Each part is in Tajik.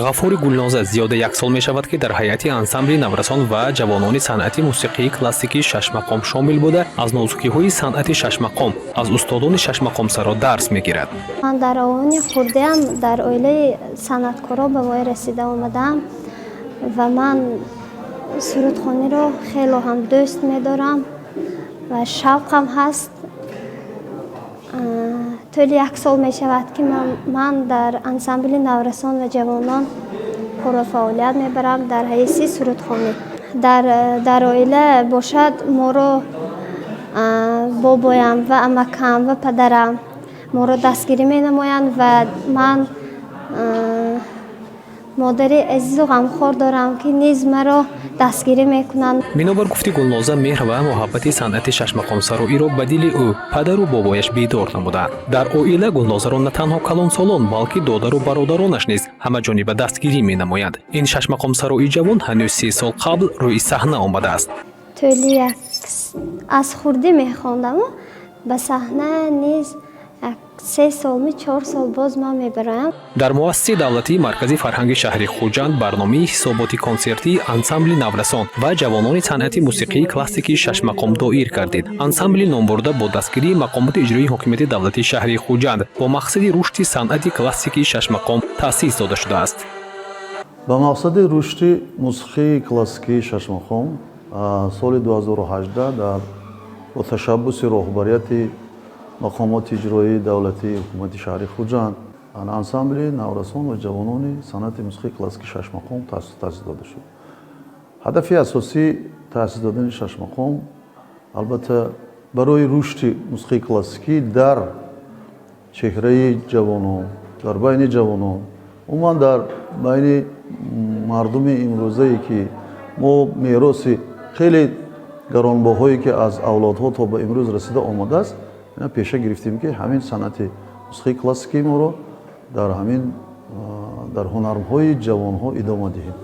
ғафури гулноза зиёда як сол мешавад ки дар ҳайати ансамбли наврасон ва ҷавонони санъати мусиқии классикии шашмақом шомил буда аз нозукиҳои санъати шашмақом аз устодони шашмақомсаро дарс мегирад. ман дар овони хурдиам дар оилаи санъаткоро ба вой расида омадам ва ман сурудхониро хело ҳам дӯст медорам ва шавқам ҳаст. тӯли як сол мешавад ки ман дар ансамбли наврасон ва ҷавонон кору фаъолият мебарам дар ҳайси сурудхонӣ. дар оила бошад моро бобоям ва амакам ва падарам моро дастгирӣ менамоянд ва ман модари азизу ғамхор дорам ки низ маро дастгирӣ мекунанд. бинобар гуфти Гулноза, меҳр ва муҳаббати санъати шашмақомсароиро ба дили ӯ падару бобояш бедор намуданд. дар оила Гулнозаро на танҳо калонсолон балки додару бародаронаш низ ҳамаҷониба дастгирӣ менамоянд. ин шашмақомсарои ҷавон ҳанӯз 3 сол қабл рӯи саҳна омадааст. тӯли аз хурдӣ мехондаму ба саҳна низ 3 солми 4 сол боз ман мебароям. дар муассисаи давлатии маркази фарҳанги шаҳри Хуҷанд барномаи ҳисоботи консертии ансамбли наврасон ва ҷавонони санъати мусиқии классикии шашмақом доир гардид. ансамбли номбурда бо дастгирии мақомоти иҷроии ҳокимияти давлатии шаҳри Хуҷанд бо мақсади рушди санъати классикии шашмақом таъсис дода шудааст. ба мақсади рушди мусиқии классикии шашмақом соли 2018 дар бо ташаббуси роҳбарияти мақомоти иҷроии давлатии ҳукумати шаҳри Хуҷанд ансамбли наврасон ва ҷавонони санъати мусиқии классикии шашмақом таъсис дода шуд. ҳадафи асосии таъсис додани шашмақом албатта барои рушди мусиқии классикӣ дар чеҳраи ҷавонон, дар байни ҷавонон, умуман дар байни мардуми имрӯзае ки мо мероси хеле гаронбоҳое ки аз авлодҳо то ба имрӯз расида омадааст, пеша гирифтем ки ҳамин санъати мусиқии классикии моро дар ҳунарҳои ҷавонҳо идома диҳем.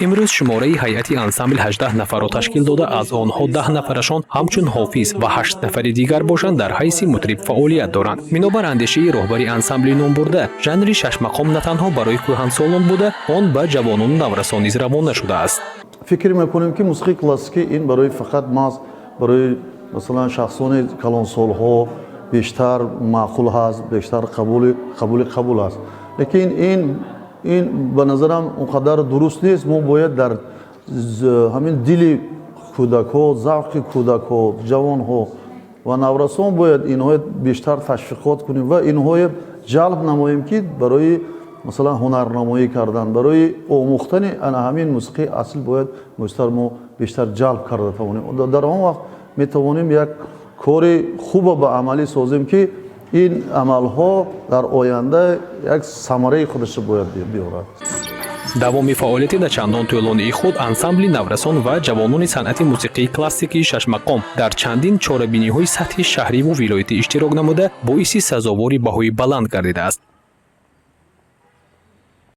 имрӯз шумораи ҳайати ансамбл 18 нафарро ташкил дода, аз онҳо 10 нафарашон ҳамчун ҳофиз ва 8 нафари дигар бошанд дар ҳайси мутриб фаъолият доранд. бинобар андешаи роҳбари ансамбли номбурда, жанри шашмақом на танҳо барои кӯҳансолон буда, он ба ҷавонону наврасон низ равона шудааст. фикр мекунем ки мусиқии классикӣ ин барои фақат маҳз барои масалан шахсони калонсолҳо бештар маъқул ҳаст, бештар қабул аст. лекин ин ба назарам он қадар дуруст нест. мо бояд дар ҳамин дили кӯдакҳо, завқи кӯдакҳо, ҷавонҳо ва наврасон бояд инҳоят бештар ташвиқот кунем ва инҳоят ҷалб намоем ки барои масалан ҳунарнамоӣ кардан, барои омӯхтани ҳамин мусиқии асл бояд мо бештар ҷалб карда тавонем. дар он вақт метавонем як кори хуба ба амалӣ созем ки ин амалҳо дар оянда як самараи худашро бояд биёрад. давоми фаъолияти на чандон тӯлонии худ ансамбли наврасон ва ҷавонони санъати мусиқии классикии шашмақом дар чандин чорабиниҳои сатҳи шаҳриву вилоятӣ иштирок намуда боиси сазовори баҳои баланд гардидааст.